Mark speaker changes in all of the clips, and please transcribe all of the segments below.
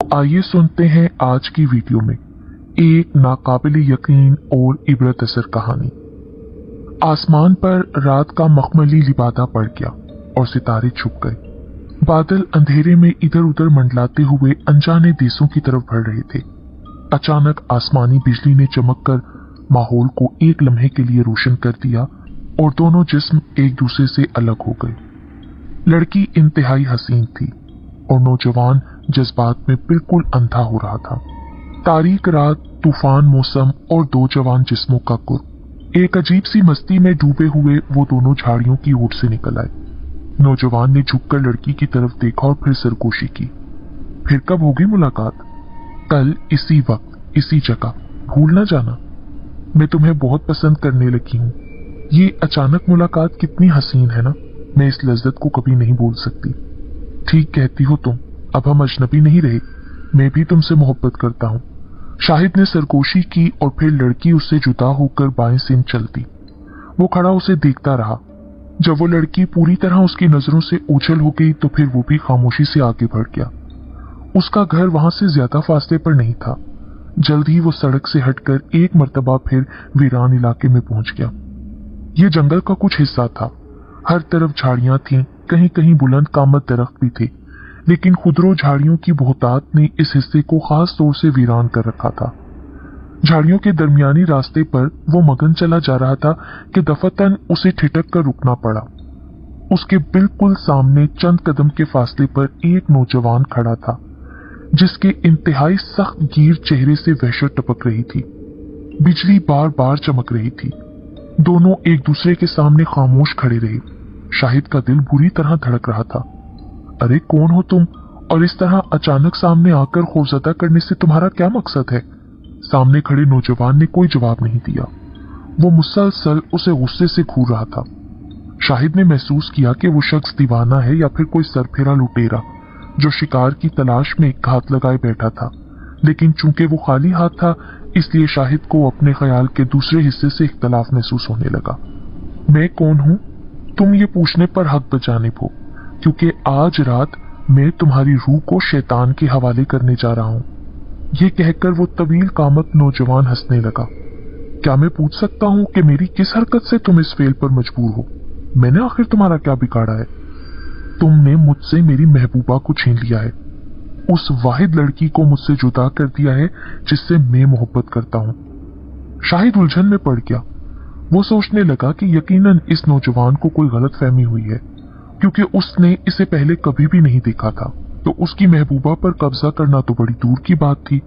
Speaker 1: आइए सुनते हैं आज की वीडियो में एक नाकाबिल यकीन और इबरत असर कहानी। आसमान पर रात का मखमली लिबादा पड़ गया और सितारे छुप गए। बादल अंधेरे में इधर उधर मंडलाते हुए अनजाने देशों की तरफ बढ़ रहे थे। अचानक आसमानी बिजली ने चमककर माहौल को एक लम्हे के लिए रोशन कर दिया और दोनों जिस्म एक दूसरे से अलग हो गए। लड़की इंतहाई हसीन थी और नौजवान जज्बात में बिल्कुल अंधा हो रहा था। तारीक रात, तूफान मौसम और दो जवान जिस्मों का कुर्ब। एक अजीब सी मस्ती में डूबे हुए वो दोनों झाड़ियों की ओर से निकल आए। नौजवान ने झुककर लड़की की तरफ देखा और फिर सरगोशी की। फिर कब होगी मुलाकात? कल इसी वक्त इसी जगह, भूल ना जाना। मैं तुम्हें बहुत पसंद करने लगी हूँ। ये अचानक मुलाकात कितनी हसीन है ना। मैं इस लज्जत को कभी नहीं भूल सकती। ठीक कहती हो तुम, अब हम अजनबी नहीं रहे। मैं भी तुमसे मोहब्बत करता हूँ। शाहिद ने सरगोशी की और फिर लड़की उससे जुदा होकर बाएं सिम चल दी। वो खड़ा उसे देखता रहा। जब वो लड़की पूरी तरह उसकी नजरों से ओझल हो गई तो फिर वो भी खामोशी से आगे बढ़ गया। उसका घर वहां से ज्यादा फासले पर नहीं था। जल्द ही वो सड़क से हटकर एक मर्तबा फिर वीरान इलाके में पहुंच गया। ये जंगल का कुछ हिस्सा था। हर तरफ झाड़ियां थीं, कहीं कहीं बुलंद कामत दरख्त भी थे, लेकिन खुदरो झाड़ियों की बहुतात ने इस हिस्से को खास तौर से वीरान कर रखा था। झाड़ियों के दरमियानी रास्ते पर वो मगन चला जा रहा था कि दफतन उसे ठिठक कर रुकना पड़ा। उसके बिल्कुल सामने चंद कदम के फासले पर एक नौजवान खड़ा था, जिसके इंतहाई सख्त गीर चेहरे से वहशत टपक रही थी। बिजली बार बार चमक रही थी। दोनों एक दूसरे के सामने खामोश खड़े रहे। शाहिद का दिल बुरी तरह धड़क रहा था। अरे कौन हो तुम, और इस तरह अचानक सामने आकर खौफजदा करने से तुम्हारा क्या मकसद है? सामने खड़े नौजवान ने कोई जवाब नहीं दिया। वो मुसलसल उसे गुस्से से घूर रहा था। शाहिद ने महसूस किया कि वो शख्स दीवाना है या फिर कोई सरफेरा लुटेरा जो शिकार की तलाश में घात लगाए बैठा था, लेकिन चूंकि वो खाली हाथ था इसलिए शाहिद को अपने ख्याल के दूसरे हिस्से से इख्तलाफ महसूस होने लगा। मैं कौन हूं? तुम ये पूछने पर हक बजानिब हो, क्योंकि आज रात मैं तुम्हारी रूह को शैतान के हवाले करने जा रहा हूं। ये कहकर वो तवील कामत नौजवान हंसने लगा। क्या मैं पूछ सकता हूं कि मेरी किस हरकत से तुम इस फेल पर मजबूर हो? मैंने आखिर तुम्हारा क्या बिगाड़ा है? तुमने मुझसे मेरी महबूबा को छीन लिया है। उस वाहिद लड़की को मुझसे जुदा कर दिया है जिससे मैं मोहब्बत करता हूं। शाहिद उलझन में पड़ गया। वो सोचने लगा कि यकीनन इस नौजवान को कोई गलत फहमी हुई है, क्योंकि उसने इसे पहले कभी भी नहीं देखा था। तो उसकी महबूबा पर कब्जा करना तो बड़ी दूर की बात थी।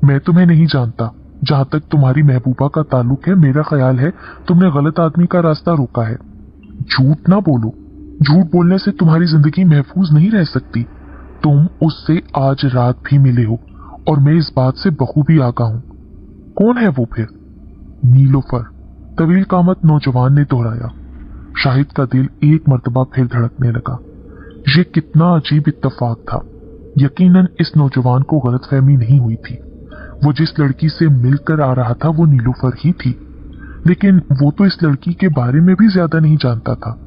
Speaker 1: मैं तुम्हें नहीं जानता। जहां तक तुम्हारी महबूबा का ताल्लुक है, मेरा ख्याल है तुमने गलत आदमी का रास्ता रोका है। झूठ ना बोलो। झूठ बोलने से तुम्हारी जिंदगी महफूज नहीं रह सकती। तुम उससे आज रात भी मिले हो और मैं इस बात से बखूबी आगाह हूं। कौन है वो फिर? नीलोफर, तवील कामत नौजवान ने दोहराया। शाहिद का दिल एक मर्तबा फिर धड़कने लगा। ये कितना अजीब इत्तेफाक था। यकीनन इस नौजवान को गलतफहमी नहीं हुई थी। वो जिस लड़की से मिलकर आ रहा था वो नीलोफर ही थी, लेकिन वो तो इस लड़की के बारे में भी ज्यादा नहीं जानता था।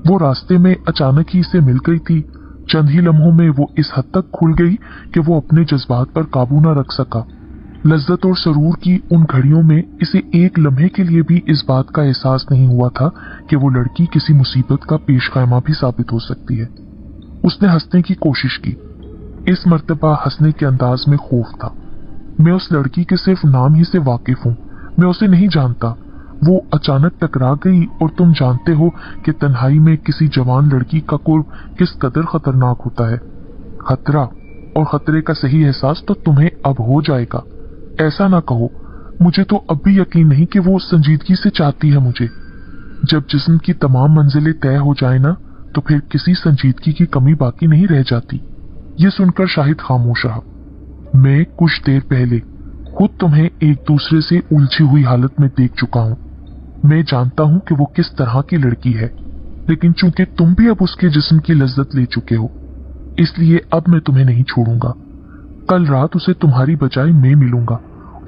Speaker 1: वो रास्ते में अचानक ही इसे मिल गई थी। चंद ही लम्हों में वो इस हद तक खुल गई कि वो अपने जज्बात पर काबू न रख सका। लज्जत और सरूर की उन घड़ियों में इसे एक लम्हे के लिए भी इस बात का एहसास नहीं हुआ था कि वो लड़की किसी मुसीबत का पेशखैमा भी साबित हो सकती है। उसने हंसने की कोशिश की। इस मर्तबा हंसने के अंदाज में खौफ था। मैं उस लड़की के सिर्फ नाम ही से वाकिफ हूं। मैं उसे नहीं जानता। वो अचानक टकरा गई और तुम जानते हो कि तन्हाई में किसी जवान लड़की का कुर्ब किस कदर खतरनाक होता है। खतरा और खतरे का सही एहसास तो तुम्हें अब हो जाएगा। ऐसा ना कहो। मुझे तो अब भी यकीन नहीं कि वो संजीदगी से चाहती है मुझे। जब जिस्म की तमाम मंजिलें तय हो जाए ना, तो फिर किसी संजीदगी की कमी बाकी नहीं रह जाती। ये सुनकर शाहिद खामोश रहा। मैं कुछ देर पहले खुद तुम्हें एक दूसरे से उलझी हुई हालत में देख चुका हूं। मैं जानता हूं कि वो किस तरह की लड़की है, लेकिन चूंकि तुम भी अब उसके जिस्म की लज्जत ले चुके हो, इसलिए अब मैं तुम्हें नहीं छोड़ूंगा। कल रात उसे तुम्हारी बजाय मैं मिलूंगा।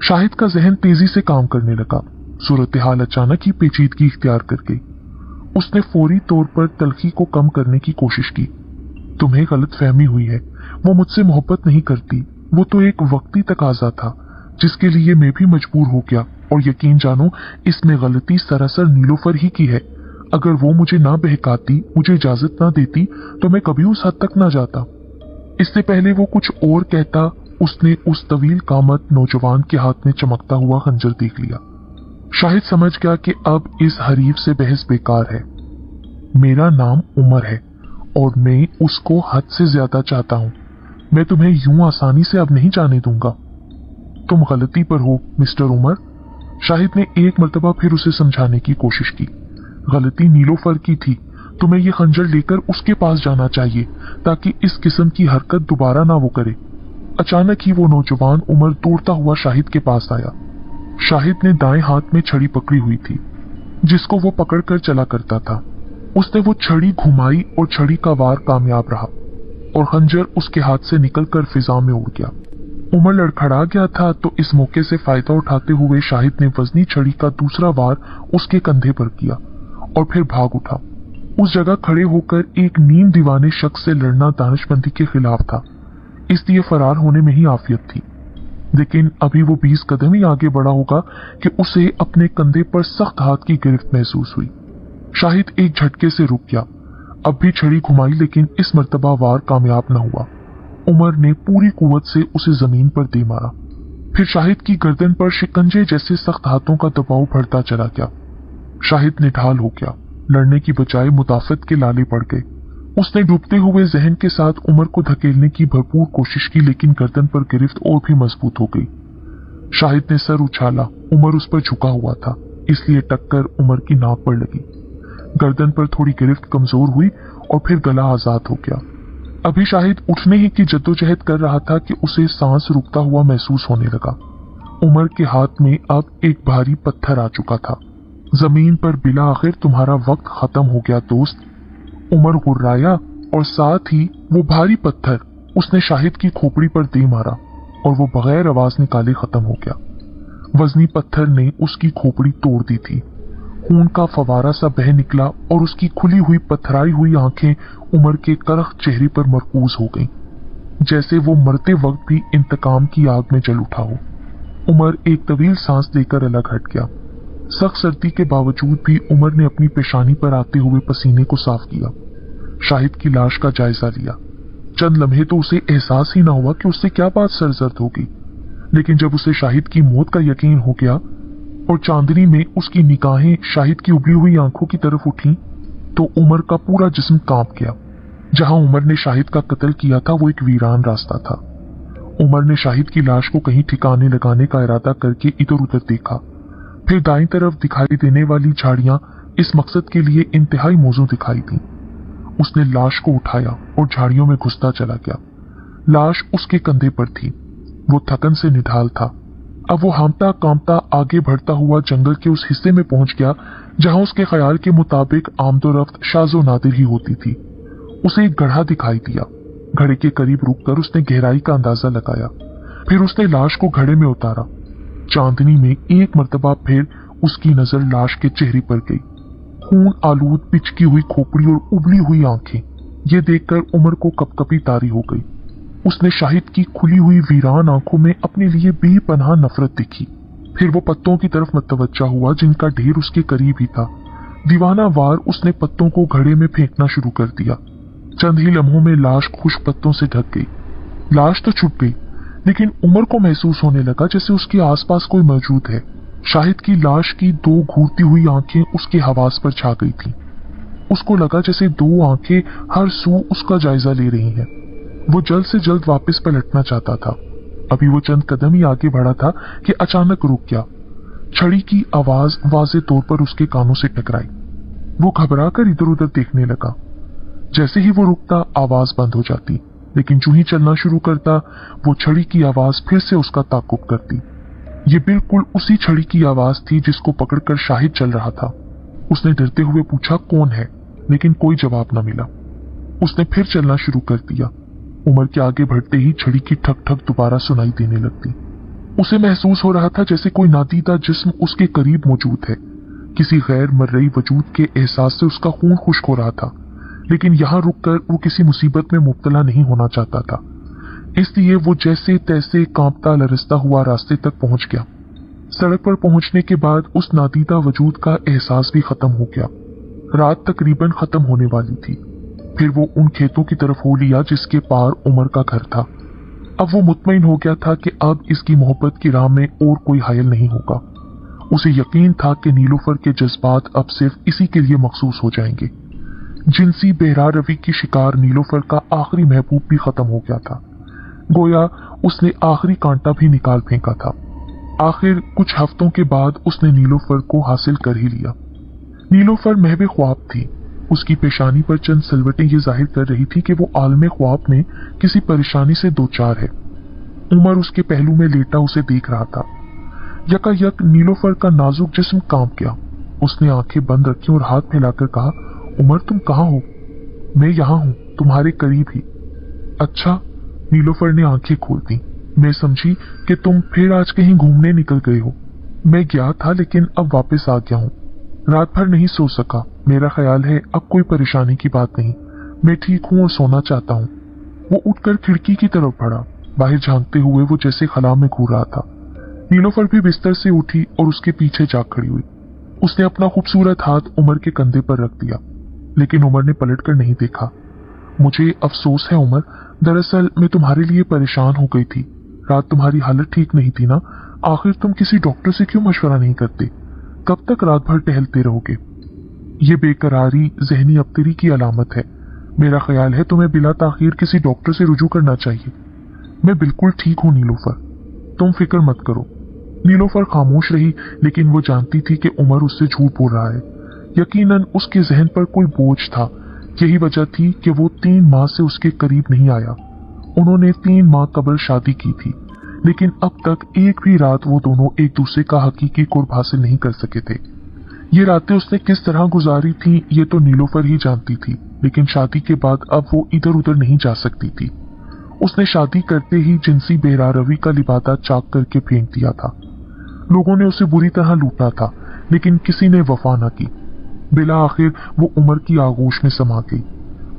Speaker 1: शाहिद का जहन तेजी से काम करने लगा। सूरत हाल अचानक ही पेचीदगी इख्तियार कर गई। उसने फौरी तौर पर तलखी को कम करने की कोशिश की। तुम्हें गलत फहमी हुई है। वो मुझसे मोहब्बत नहीं करती। वो तो एक वक्ती तकाजा था जिसके लिए मैं भी मजबूर हो गया, और यकीन जानो इसमें गलती सरासर नीलोफर ही की है। अगर वो मुझे ना बहकाती, मुझे इजाजत ना देती, तो मैं कभी उस हद तक ना जाता। इससे पहले वो कुछ और कहता, उसने उस तवील कामत नौजवान के हाथ में चमकता हुआ खंजर देख लिया। शाहिद समझ गया कि अब इस हरीफ से बहस बेकार है। मेरा नाम उमर है और मैं उसको हद से ज्यादा चाहता हूं। मैं तुम्हें यूं आसानी से अब नहीं जाने दूंगा। तुम गलती पर हो मिस्टर उमर। शाहिद ने एक मर्तबा फिर उसे समझाने की कोशिश की। गलती नीलोफर की थी। तुम्हें यह खंजर लेकर उसके पास जाना चाहिए ताकि इस किस्म की हरकत दोबारा ना वो करे। अचानक ही वो नौजवान उमर दौड़ता हुआ शाहिद के पास आया। शाहिद ने दाएं हाथ में छड़ी पकड़ी हुई थी जिसको वो पकड़कर चला करता था। उसने वो छड़ी घुमाई और छड़ी का वार कामयाब रहा और खंजर उसके हाथ से निकलकर फिजा में उड़ गया। उमर लड़खड़ा गया था, तो इस मौके से फायदा उठाते हुए शाहिद ने वजनी छड़ी का दूसरा वार उसके कंधे पर किया और फिर भाग उठा। उस जगह खड़े होकर एक नीम दीवाने शख्स से लड़ना दानिशमंदी के खिलाफ था, इसलिए फरार होने में ही आफियत थी। लेकिन अभी वो 20 कदम ही आगे बढ़ा होगा कि उसे अपने कंधे पर सख्त हाथ की गिरफ्त महसूस हुई। शाहिद एक झटके से रुक गया। अब भी छड़ी घुमाई, लेकिन इस मर्तबा वार कामयाब न हुआ। उमर ने पूरी कुव्वत से उसे जमीन पर दे मारा। फिर शाहिद की गर्दन पर शिकंजे जैसे सख्त हाथों का दबाव बढ़ता चला गया। शाहिद निढाल हो गया। लड़ने की बजाय मुदाफत के लाले पड़ गए। उसने डूबते हुए जहन के साथ उमर को धकेलने की भरपूर कोशिश की, लेकिन गर्दन पर गिरफ्त और भी मजबूत हो गई। शाहिद ने सर उछाला। उमर उस पर झुका हुआ था, इसलिए टक्कर उमर की नाक पर लगी। गर्दन पर थोड़ी गिरफ्त कमजोर हुई और फिर गला आजाद हो गया। अभी शाहिद उठने ही की जद्दोजहद कर रहा था कि उसे सांस रुकता हुआ महसूस होने लगा। उमर के हाथ में अब एक भारी पत्थर आ चुका था। जमीन पर बिला आखिर तुम्हारा वक्त खत्म हो गया दोस्त। उमर गुर्राया और साथ ही वो भारी पत्थर उसने शाहिद की खोपड़ी पर दे मारा और वो बगैर आवाज निकाले खत्म हो गया। वजनी पत्थर ने उसकी खोपड़ी तोड़ दी थी। खून का फवारा सा बह निकला और उसकी खुली हुई पथराई हुई आंखें उमर के करख चेहरे पर मरकूज हो गईं, जैसे वो मरते वक्त भी इंतकाम की आग में जल उठा हो। उमर एक तवील सांस लेकर अलग हट गया। सख्त सर्दी के बावजूद भी उमर ने अपनी पेशानी पर आते हुए पसीने को साफ किया। शाहिद की लाश का जायजा लिया। चंद लम्हे तो उसे एहसास ही ना हुआ कि उससे क्या बात सरजर्द होगी, लेकिन जब उसे शाहिद की मौत का यकीन हो गया और चांदनी में उसकी निगाहें शाहिद की उबली हुई आंखों की तरफ उठी, तो उमर का पूरा जिस्म कांप गया। जहां उमर ने शाहिद का कत्ल किया था वो एक वीरान रास्ता था। उमर ने शाहिद की लाश को कहीं ठिकाने लगाने का इरादा करके इधर उधर देखा। फिर दाईं तरफ दिखाई देने वाली झाड़ियां इस मकसद के लिए इंतहाई मौजू दिखाई दी। उसने लाश को उठाया और झाड़ियों में घुसता चला गया। लाश उसके कंधे पर थी। वो थकन से निढाल था। अब वो हांफता कांपता आगे बढ़ता हुआ जंगल के उस हिस्से में पहुंच गया जहां उसके ख्याल के मुताबिक आमदोरफ्त शाज़ो नादिर ही होती थी। उसे एक गड्ढा दिखाई दिया। घड़े के करीब रुककर उसने गहराई का अंदाजा लगाया। फिर उसने लाश को घड़े में उतारा। चांदनी में एक मर्तबा फिर उसकी नजर लाश के चेहरे पर गई। खून आलूद पिचकी हुई खोपड़ी और उबली हुई आंखें, ये देखकर उमर को कपकपी तारी हो गई। उसने शाहिद की खुली हुई वीरान आंखों में अपने लिए बेपनाह नफरत दिखी। फिर वो पत्तों की तरफ मतवज्जा हुआ जिनका ढेर उसके करीब ही था। दीवाना वार उसने पत्तों को घड़े में फेंकना शुरू कर दिया। चंद ही लम्हों में लाश खुश्क पत्तों से ढक गई। लाश तो छुप गई, लेकिन उमर को महसूस होने लगा जैसे उसके आसपास कोई मौजूद है। शाहिद की लाश की दो घूरती हुई आंखें उसके हवास पर छा गई थीं। उसको लगा जैसे दो आंखें हर सू उसका जायजा ले रही हैं। वो जल्द से जल्द वापस पलटना चाहता था। अभी वो चंद कदम ही आगे बढ़ा था कि अचानक रुक गया। छड़ी की आवाज वाज़े तौर पर उसके कानों से टकराई। वो घबरा कर इधर उधर देखने लगा। जैसे ही वो रुकता आवाज बंद हो जाती, लेकिन जो ही चलना शुरू करता वो छड़ी की आवाज फिर से उसका ताक़ुब करती। ये बिल्कुल उसी छड़ी की आवाज थी जिसको पकड़कर शाहिद चल रहा था। उसने डरते हुए पूछा कौन है, लेकिन कोई जवाब न मिला। उसने फिर चलना शुरू कर दिया। उमर के आगे बढ़ते ही छड़ी की ठक ठक दोबारा सुनाई देने लगती। उसे महसूस हो रहा था जैसे कोई नादीदा जिस्म उसके करीब मौजूद है। किसी गैर मर्रई वजूद के एहसास से उसका खून खुश्क हो रहा था, लेकिन यहां रुककर वो किसी मुसीबत में मुब्तला नहीं होना चाहता था। इसलिए वो जैसे तैसे कांपता लरसता हुआ रास्ते तक पहुंच गया। सड़क पर पहुंचने के बाद उस नादीदा वजूद का एहसास भी खत्म हो गया। रात तकरीबन खत्म होने वाली थी। फिर वो उन खेतों की तरफ हो लिया जिसके पार उमर का घर था। अब वो मुतमईन हो गया था कि अब इसकी मोहब्बत की राह में और कोई हायल नहीं होगा। उसे यकीन था कि नीलोफर के जज्बात अब सिर्फ इसी के लिए मखसूस हो जाएंगे। जिनसी बेहरा रवि की शिकार नीलोफर का आखिरी महबूब भी खत्म हो गया था। गोया उसने आखिरी कांटा भी निकाल फेंका था। आखिर कुछ हफ्तों के बाद उसने नीलोफर को हासिल कर ही लिया। नीलोफर महबे ख्वाब थी। उसकी पेशानी पर चंद सलवटें ये जाहिर कर रही थी कि वो आलमे ख्वाब में किसी परेशानी से दो चार है। उमर उसके पहलू में लेटा उसे देख रहा था। यकायक नीलोफर का नाजुक जिस्म कांप गया। उसने आंखें बंद रखी और हाथ फैलाकर कहा, उमर तुम कहाँ हो? मैं यहाँ हूँ, तुम्हारे करीब ही। अच्छा। नीलोफर ने आंखें खोल दी। मैं समझी कि तुम फिर आज कहीं घूमने निकल गए हो। मैं गया था लेकिन अब वापस आ गया हूँ। रात भर नहीं सो सका। मेरा ख्याल है अब कोई परेशानी की बात नहीं। मैं ठीक हूँ और सोना चाहता हूँ। वो उठकर खिड़की की तरफ बढ़ा। बाहर झांकते हुए वो जैसे खला में घूर रहा था। नीलोफर भी बिस्तर से उठी और उसके पीछे जा खड़ी हुई। उसने अपना खूबसूरत हाथ उमर के कंधे पर रख दिया, लेकिन उमर ने पलटकर नहीं देखा। मुझे अफसोस है उमर, दरअसल मैं तुम्हारे लिए परेशान हो गई थी। रात तुम्हारी हालत ठीक नहीं थी ना। आखिर तुम किसी डॉक्टर से क्यों मशवरा नहीं करते? कब तक रात भर टहलते रहोगे? ये बेकरारी जहनी अबतरी की अलामत है। मेरा ख्याल है तुम्हें बिला ताखीर किसी डॉक्टर से रुजू करना चाहिए। मैं बिल्कुल ठीक हूँ नीलोफर, तुम फिक्र मत करो। नीलोफर खामोश रही, लेकिन वो जानती थी कि उमर उससे झूठ बोल रहा है। यकीनन उसके जहन पर कोई बोझ था। यही वजह थी कि वो 3 माह से उसके करीब नहीं आया। उन्होंने 3 माह कबल शादी की थी, लेकिन अब तक एक भी रात वो दोनों एक दूसरे का हकीकी कुर्ब हासिल नहीं कर सके थे। ये रातें उसने किस तरह गुजारी थी ये तो नीलोफर ही जानती थी, लेकिन शादी के बाद अब वो इधर उधर नहीं जा सकती थी। उसने शादी करते ही जिनसी बेहरारवी का लिबादा चाक करके फेंक दिया था। लोगों ने उसे बुरी तरह लूटा था, लेकिन किसी ने वफा न की। बिला आखिर वो उमर की आगोश में समा गई।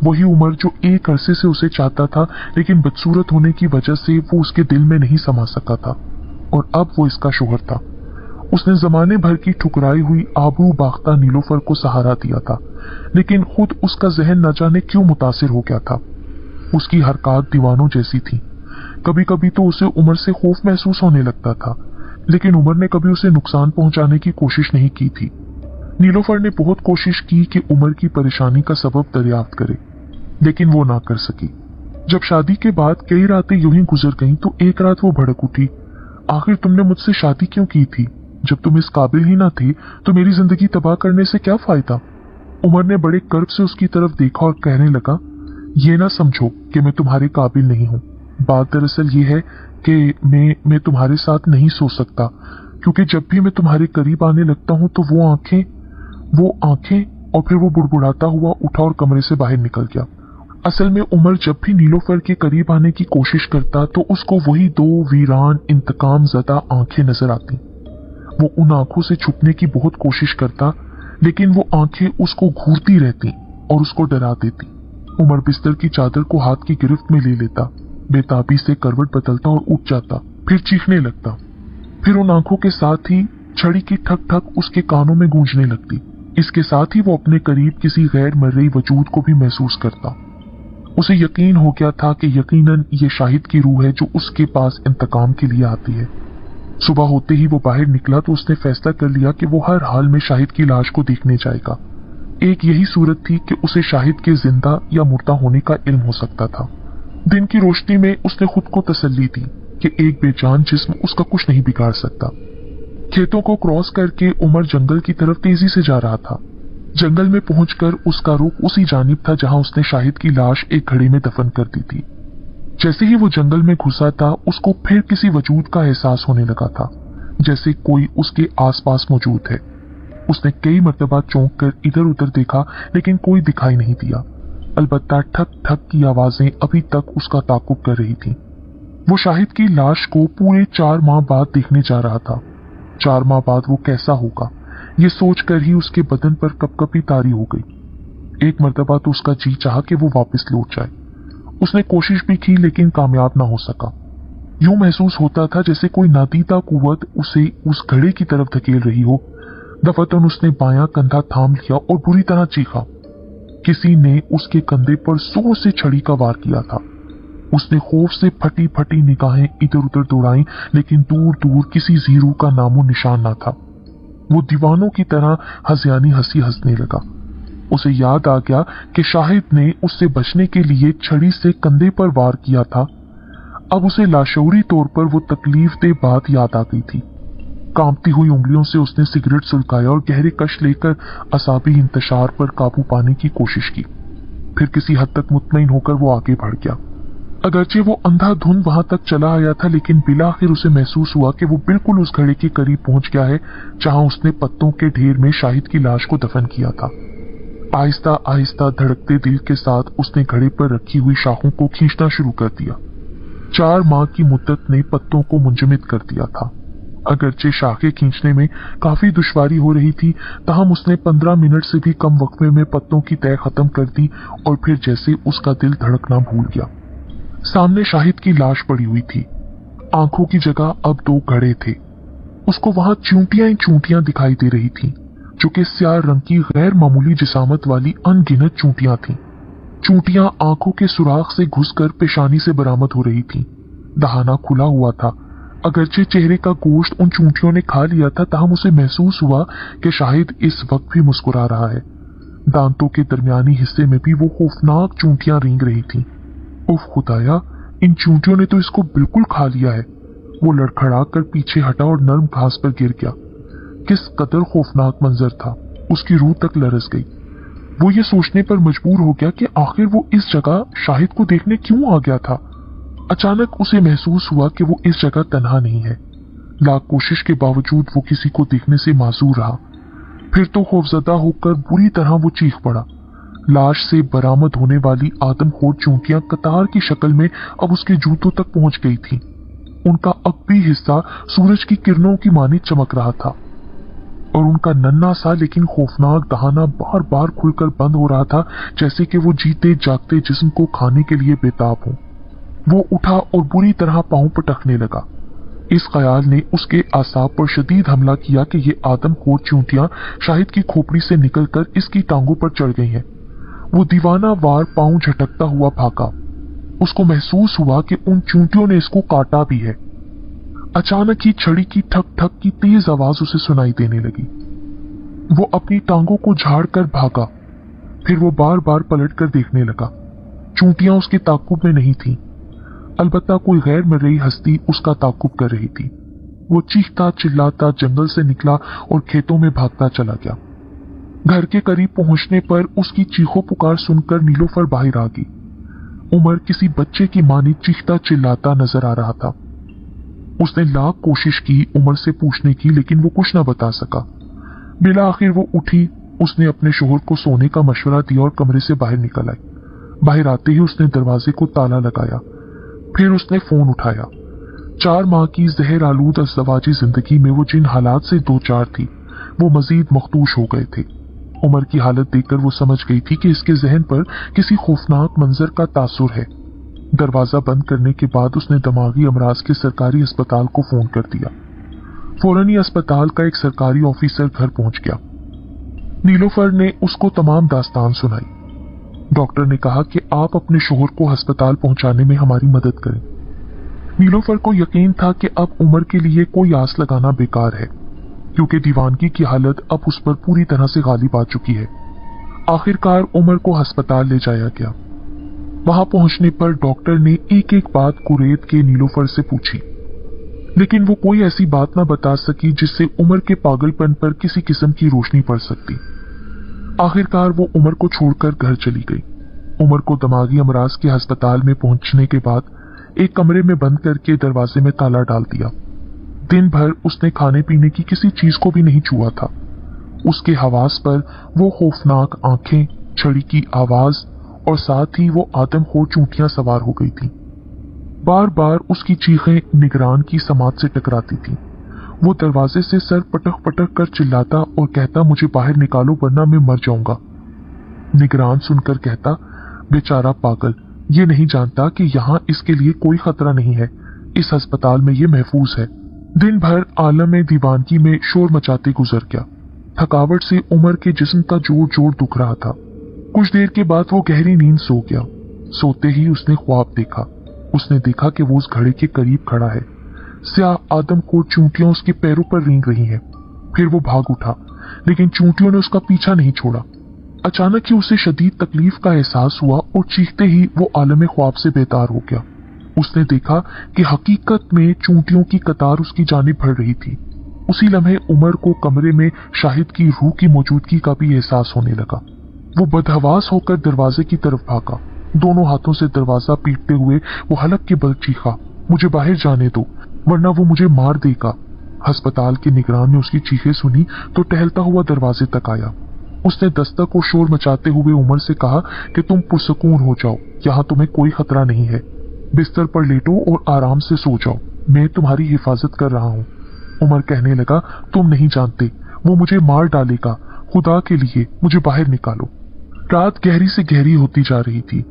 Speaker 1: वही उमर जो एक अरसे से उसे चाहता था, लेकिन बदसूरत होने की वजह से वो उसके दिल में नहीं समा सका था, और अब वो इसका शोहर था। उसने जमाने भर की ठुकराई हुई आबरू बाख्ता नीलोफर को सहारा दिया था, लेकिन खुद उसका जहन न जाने क्यों मुतासिर हो गया था। उसकी हरकत दीवानों जैसी थी। कभी कभी तो उसे उमर से खौफ महसूस होने लगता था, लेकिन उमर ने कभी उसे नुकसान पहुंचाने की कोशिश नहीं की थी। नीलोफर ने बहुत कोशिश की कि उमर की परेशानी का सबब दरियाफ्त करे, लेकिन वो ना कर सकी। जब शादी के बाद कई रातें यूं ही गुजर गईं तो एक रात वो भड़क उठी, आखिर तुमने मुझसे शादी क्यों की थी? जब तुम इस काबिल ही ना थे तो मेरी जिंदगी तबाह करने से क्या फायदा? उमर ने बड़े कर्ब से उसकी तरफ देखा और कहने लगा, ये ना समझो कि मैं तुम्हारे काबिल नहीं हूँ। बात दरअसल ये है कि मैं तुम्हारे साथ नहीं सो सकता, क्योंकि जब भी मैं तुम्हारे करीब आने लगता हूँ तो वो आंखें। और फिर वो बुड़बुड़ाता हुआ उठा और कमरे से बाहर निकल गया। असल में उमर जब भी नीलोफर के करीब आने की कोशिश करता तो उसको वही 2 वीरान इंतकाम ज़दा आंखें नजर आती। वो उन आंखों से छुपने की बहुत कोशिश करता, लेकिन वो आंखें उसको घूरती रहती और उसको डरा देती। उमर बिस्तर की चादर को हाथ की गिरफ्त में ले लेता, बेताबी से करवट बदलता और उठ जाता, फिर चीखने लगता। फिर उन आंखों के साथ ही छड़ी की ठक ठक उसके कानों में गूंजने लगती। इसके साथ ही वो अपने करीब किसी गैर मर्री वजूद को भी महसूस करता। उसे यकीन हो गया था कि यकीनन ये शाहिद की रूह है जो उसके पास इंतकाम के लिए आती है। सुबह होते ही वो बाहर निकला तो उसने फैसला कर लिया कि वो हर हाल में शाहिद की लाश को देखने जाएगा। एक यही सूरत थी कि उसे शाहिद के जिंदा या मुर्दा होने का इल्म हो सकता था। दिन की रोशनी में उसने खुद को तसल्ली दी कि एक बेजान जिस्म उसका कुछ नहीं बिगाड़ सकता। खेतों को क्रॉस करके उमर जंगल की तरफ तेजी से जा रहा था। जंगल में पहुंचकर उसका रुख उसी जानिब था जहां उसने शाहिद की लाश एक घड़े में दफन कर दी थी। जैसे ही वो जंगल में घुसा था, उसको फिर किसी वजूद का एहसास होने लगा था, जैसे कोई उसके आसपास मौजूद है। उसने कई मर्तबा चौंक कर इधर उधर देखा, लेकिन कोई दिखाई नहीं दिया। अलबत्ता ठक ठक की आवाजें अभी तक उसका ताकुब कर रही थी। वो शाहिद की लाश को पूरे 4 माह बाद देखने जा रहा था। 4 माह बाद वो कैसा होगा, ये सोचकर ही उसके बदन पर कपकपी तारी हो गई। एक मर्तबा तो उसका जी चाहा कि वो वापस लौट जाए। उसने कोशिश भी की लेकिन कामयाब ना हो सका। यूं महसूस होता था जैसे कोई नादीदा कुव्वत उसे उस घड़े की तरफ धकेल रही हो। दफतन उसने बायां कंधा थाम लिया और बुरी तरह चीखा। किसी ने उसके कंधे पर जोर से छड़ी का वार किया था। उसने खौफ से फटी फटी निगाहें इधर उधर दौड़ाई, लेकिन दूर दूर किसी जीरू का नामो निशान ना था। वो दीवानों की तरह हंसियानी हंसी हंसने लगा। उसे याद आ गया कि शाहिद ने उससे बचने के लिए छड़ी से कंधे पर वार किया था। अब उसे लाशऊरी तौर पर वो तकलीफदेह बात याद आ गई थी। कांपती हुई उंगलियों से उसने सिगरेट सुलगाया और गहरे कश लेकर असाबी इंतशार पर काबू पाने की कोशिश की। फिर किसी हद तक मुतमईन होकर वो आगे बढ़ गया। अगरचे वो अंधाधुंध वहां तक चला आया था, लेकिन बिलाखिर उसे महसूस हुआ कि वो बिल्कुल उस घड़े के करीब पहुंच गया है जहां उसने पत्तों के ढेर में शाहिद की लाश को दफन किया था। आहिस्ता आहिस्ता धड़कते दिल के साथ उसने घड़े पर रखी हुई शाखों को खींचना शुरू कर दिया। 4 माह की मुद्दत ने पत्तों को मुंजमद कर दिया था। अगरचे शाखें खींचने में काफी दुश्वारी हो रही थी, ताहम उसने 15 मिनट से भी कम वक्फे में पत्तों की तय खत्म कर दी और फिर जैसे उसका दिल धड़कना भूल गया। सामने शाहिद की लाश पड़ी हुई थी। आंखों की जगह अब 2 घड़े थे। उसको वहां चूंटियां ही चूंटियां दिखाई दे रही थीं, जो कि स्याह रंग की गैर मामूली जिसामत वाली अनगिनत चूंटियां थीं। चूंटियां आंखों के सुराख से घुसकर पेशानी से बरामद हो रही थीं। दहाना खुला हुआ था। अगरचे चेहरे का गोश्त उन चूंटियों ने खा लिया था, ताहम उसे महसूस हुआ कि शाहिद इस वक्त भी मुस्कुरा रहा है। दांतों के दरमियानी हिस्से में भी वो खौफनाक चूंटियां रेंग रही थीं। उफ खुदाया, इन चूंटियों ने तो इसको बिल्कुल खा लिया है। वो लड़खड़ा कर पीछे हटा और नर्म घास पर गिर गया। किस कदर खौफनाक मंजर था, उसकी रूह तक लरस गई। वो ये सोचने पर मजबूर हो गया कि आखिर वो इस जगह शाहिद को देखने क्यों आ गया था। अचानक उसे महसूस हुआ कि वो इस जगह तन्हा नहीं है। लाख कोशिश के बावजूद वो किसी को देखने से मासूर रहा। फिर तो खौफजदा होकर बुरी तरह वो चीख पड़ा। लाश से बरामद होने वाली आदमखोर चूंटियां कतार की शक्ल में अब उसके जूतों तक पहुंच गई थीं। उनका अकबी हिस्सा सूरज की किरणों की मानी चमक रहा था और उनका नन्हा सा लेकिन खौफनाक दहाना बार बार खुलकर बंद हो रहा था, जैसे कि वो जीते जागते जिस्म को खाने के लिए बेताब हो। वो उठा और बुरी तरह पांव पटकने लगा। इस ख्याल ने उसके आसाब पर शदीद हमला किया कि ये आदमखोर चूंटियां शाहिद की खोपड़ी से निकलकर इसकी टांगों पर चढ़ गई हैं। वो दीवाना वार पांव झटकता हुआ भागा। उसको महसूस हुआ कि उन चूंटियों ने इसको काटा भी है। अचानक ही छड़ी की ठक ठक की तेज आवाज उसे सुनाई देने लगी। वो अपनी टांगों को झाड़ कर भागा। फिर वो बार बार पलट कर देखने लगा। चूंटियां उसके ताकुब में नहीं थीं, अलबत्ता कोई गैर मर्ई हस्ती उसका ताकुब कर रही थी। वो चीखता चिल्लाता जंगल से निकला और खेतों में भागता चला गया। घर के करीब पहुंचने पर उसकी चीखों पुकार सुनकर नीलोफर बाहर आ गई। उमर किसी बच्चे की मानी चीखता चिल्लाता नजर आ रहा था। उसने लाख कोशिश की उमर से पूछने की, लेकिन वो कुछ न बता सका। बिला आखिर वो उठी। उसने अपने शोहर को सोने का मशवरा दिया और कमरे से बाहर निकल आई। बाहर आते ही उसने दरवाजे को ताला लगाया। फिर उसने फोन उठाया। 4 माह की जहर आलूद अज़दवाजी जिंदगी में वो जिन हालात से दो चार थी, वो मजीद मखदूश हो गए थे। उमर की हालत देखकर वो समझ गई थी कि इसके जहन पर किसी खौफनाक मंजर का तासुर है। दरवाजा बंद करने के बाद उसने दिमागी अमराज के सरकारी अस्पताल को फोन कर दिया। फौरन ही अस्पताल का एक सरकारी ऑफिसर घर पहुंच गया। नीलोफर ने उसको तमाम दास्तान सुनाई। डॉक्टर ने कहा कि आप अपने शोहर को अस्पताल पहुंचाने में हमारी मदद करें। नीलोफर को यकीन था कि अब उमर के लिए कोई आस लगाना बेकार है, क्योंकि दीवानगी की हालत अब उस पर पूरी तरह से गालिब आ चुकी है। आखिरकार उमर को अस्पताल ले जाया गया। वहां पहुंचने पर डॉक्टर ने एक एक बात कुरेद के नीलोफर से पूछी, लेकिन वो कोई ऐसी बात ना बता सकी जिससे उमर के पागलपन पर किसी किस्म की रोशनी पड़ सकती। आखिरकार वो उमर को छोड़कर घर चली गई। उमर को दिमागी अमराज के अस्पताल में पहुंचने के बाद एक कमरे में बंद करके दरवाजे में ताला डाल दिया। दिन भर उसने खाने पीने की किसी चीज को भी नहीं छुआ था। उसके हवास पर वो खौफनाक आंखें, छड़ी की आवाज और साथ ही वो आदमखोर चूंटियां सवार हो गई थी। बार बार उसकी चीखें निगरान की समात से टकराती थीं। वो दरवाजे से सर पटक पटक कर चिल्लाता और कहता, मुझे बाहर निकालो वरना मैं मर जाऊंगा। निगरान सुनकर कहता, बेचारा पागल, ये नहीं जानता कि यहाँ इसके लिए कोई खतरा नहीं है। इस अस्पताल में ये महफूज है। दिन भर आलम दीवानगी में शोर मचाते गुजर गया। थकावट से उमर के जिस्म का जोर जोर दुख रहा था। कुछ देर के बाद वो गहरी नींद सो गया। सोते ही उसने ख्वाब देखा। उसने देखा कि वो उस घड़े के करीब खड़ा है। स्याह आदमखोर चूंटियां उसके पैरों पर रेंग रही हैं। फिर वो भाग उठा, लेकिन चूंटियों ने उसका पीछा नहीं छोड़ा। अचानक ही उसे शदीद तकलीफ का एहसास हुआ और चीखते ही वो आलम ख्वाब से बेतार हो गया। उसने देखा कि हकीकत में चूंटियों की कतार उसकी जानिब बढ़ रही थी। उसी लम्हे उमर को कमरे में शाहिद की रूह की मौजूदगी का भी एहसास होने लगा। वो बदहवास होकर दरवाजे की तरफ भागा। दोनों हाथों से दरवाजा पीटते हुए वो हलक के बल चीखा, मुझे बाहर जाने दो वरना वो मुझे मार देगा। अस्पताल के निगरान ने उसकी चीखें सुनी तो टहलता हुआ दरवाजे तक आया। उसने दस्तक और शोर मचाते हुए उमर से कहा कि तुम पुरसकून हो जाओ, यहाँ तुम्हें कोई खतरा नहीं है। बिस्तर पर लेटो और आराम से सो जाओ, मैं तुम्हारी हिफाजत कर रहा हूँ। उमर कहने लगा, तुम नहीं जानते, वो मुझे मार डालेगा, खुदा के लिए मुझे बाहर निकालो। रात गहरी से गहरी होती जा रही थी।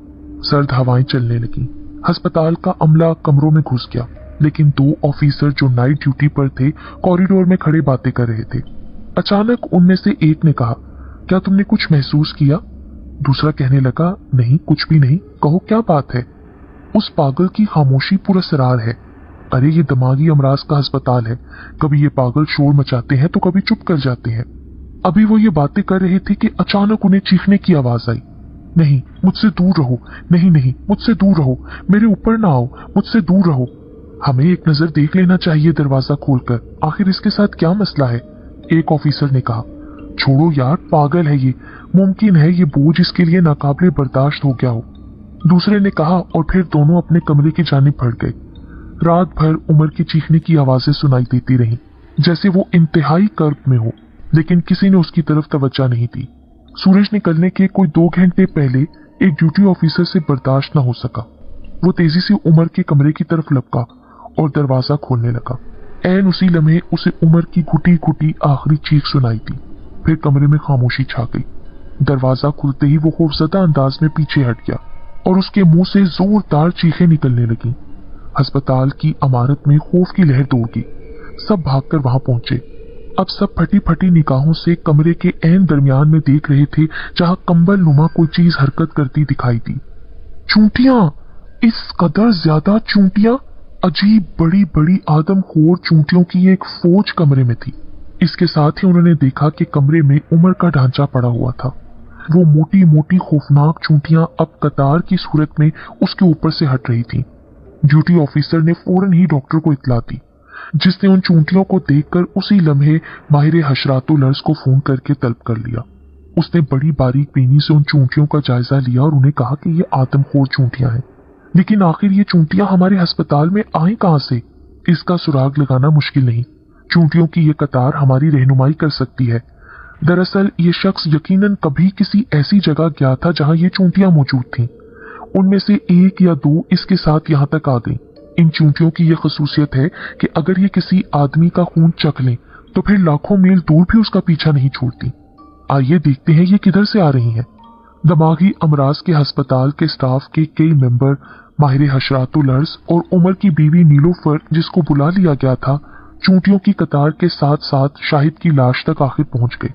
Speaker 1: सर्द हवाएं चलने लगी। अस्पताल का अमला कमरों में घुस गया, लेकिन दो ऑफिसर जो नाइट ड्यूटी पर थे कॉरिडोर में खड़े बातें कर रहे थे। अचानक उनमें से एक ने कहा, क्या तुमने कुछ महसूस किया? दूसरा कहने लगा, नहीं कुछ भी नहीं, कहो क्या बात है? उस पागल की खामोशी पुरअसरार है। अरे ये दिमागी अमराज का अस्पताल है, कभी ये पागल शोर मचाते हैं तो कभी चुप कर जाते हैं। अभी वो ये बातें कर रहे थे कि अचानक उन्हें चीखने की आवाज आई, नहीं मुझसे दूर रहो, नहीं नहीं मुझसे दूर रहो, मेरे ऊपर ना आओ, मुझसे दूर रहो। हमें एक नजर देख लेना चाहिए दरवाजा खोलकर, आखिर इसके साथ क्या मसला है? एक ऑफिसर ने कहा, छोड़ो यार, पागल है ये, मुमकिन है ये बोझ इसके लिए नाकाबिले बर्दाश्त हो गया हो। दूसरे ने कहा और फिर दोनों अपने कमरे की जानिब बढ़ गए। रात भर उमर की चीखने की आवाजें सुनाई देती रहीं, जैसे वो इंतहाई कर्ब में हो, लेकिन किसी ने उसकी तरफ तवज्जो नहीं दी। सूरज निकलने के कोई 2 घंटे पहले एक ड्यूटी ऑफिसर से बर्दाश्त न हो सका। वो तेजी से उमर के कमरे की तरफ लपका और दरवाजा खोलने लगा। ऐन उसी लम्हे उसे उमर की घुटी घुटी आखिरी चीख सुनाई दी। फिर कमरे में खामोशी छा गई। दरवाजा खुलते ही वो खौफजदा अंदाज में पीछे हट गया और उसके मुंह से जोरदार चीखें निकलने लगी। अस्पताल की इमारत में खौफ की लहर दौड़ गई। सब भागकर वहां पहुंचे। अब सब फटी फटी निगाहों से कमरे के ऐन दरमियान में देख रहे थे जहां कंबल नुमा कोई चीज हरकत करती दिखाई दी। चूंटियां, इस कदर ज्यादा चूंटियां, अजीब बड़ी बड़ी आदमखोर चूंटियों की एक फौज कमरे में थी। इसके साथ ही उन्होंने देखा कि कमरे में उमर का ढांचा पड़ा हुआ था। वो मोटी मोटी खौफनाक चूंटियां अब कतार की सूरत में उसके ऊपर से हट रही थीं। ड्यूटी ऑफिसर ने फौरन ही डॉक्टर को इत्तला दी, जिसने उन चूंटियों को देखकर उसी लम्हे माहिर हशरातुल अर्ज को फोन करके तलब कर लिया। उसने बड़ी बारीक बीनी से उन चूंटियों का जायजा लिया और उन्हें कहा कि ये आदमखोर चूंटियां हैं, लेकिन आखिर ये चूंटियां हमारे अस्पताल में आई कहां से? इसका सुराग लगाना मुश्किल नहीं। चूंटियों की ये कतार हमारी रहनुमाई कर सकती है। दरअसल ये शख्स यकीनन कभी किसी ऐसी जगह गया था जहां ये चूंटियां मौजूद थीं। उनमें से 1 या 2 इसके साथ यहां तक आ गई। इन चूंटियों की यह खसूसियत है कि अगर ये किसी आदमी का खून चख लें तो फिर लाखों मील दूर भी उसका पीछा नहीं छोड़ती। आइए देखते हैं ये किधर से आ रही हैं। दिमागी अमराज के अस्पताल के स्टाफ के कई मेंबर, माहिर हशरातुल अर्ज और उमर की बीवी नीलोफर, जिसको बुला लिया गया था, चूंटियों की कतार के साथ साथ शाहिद की लाश तक आखिर पहुंच गए।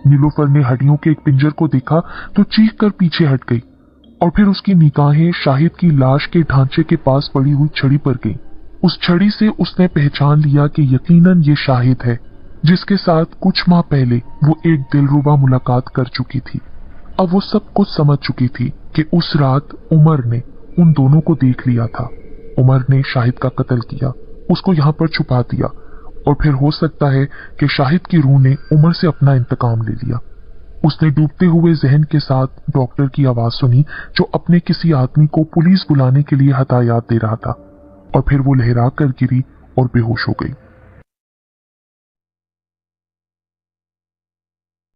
Speaker 1: नीलोफर ने हड्डियों के एक पिंजर को देखा तो चीख कर पीछे हट गई और फिर उसकी निगाहें शाहिद की लाश के ढांचे के पास पड़ी हुई छड़ी पर गई। उस छड़ी से उसने पहचान लिया कि यकीनन ये शाहिद है, जिसके साथ कुछ माह पहले वो एक दिलरुबा मुलाकात कर चुकी थी। अब वो सब कुछ समझ चुकी थी कि उस रात उमर ने उन दोनों को देख लिया था। उमर ने शाहिद का कत्ल किया, उसको यहाँ पर छुपा दिया और फिर हो सकता है कि शाहिद की रूह ने उमर से अपना इंतकाम ले लिया। उसने डूबते हुए जहन के साथ डॉक्टर की आवाज सुनी, जो अपने किसी आदमी को पुलिस बुलाने के लिए हदायत दे रहा था, और फिर वो लहरा कर गिरी और बेहोश हो गई।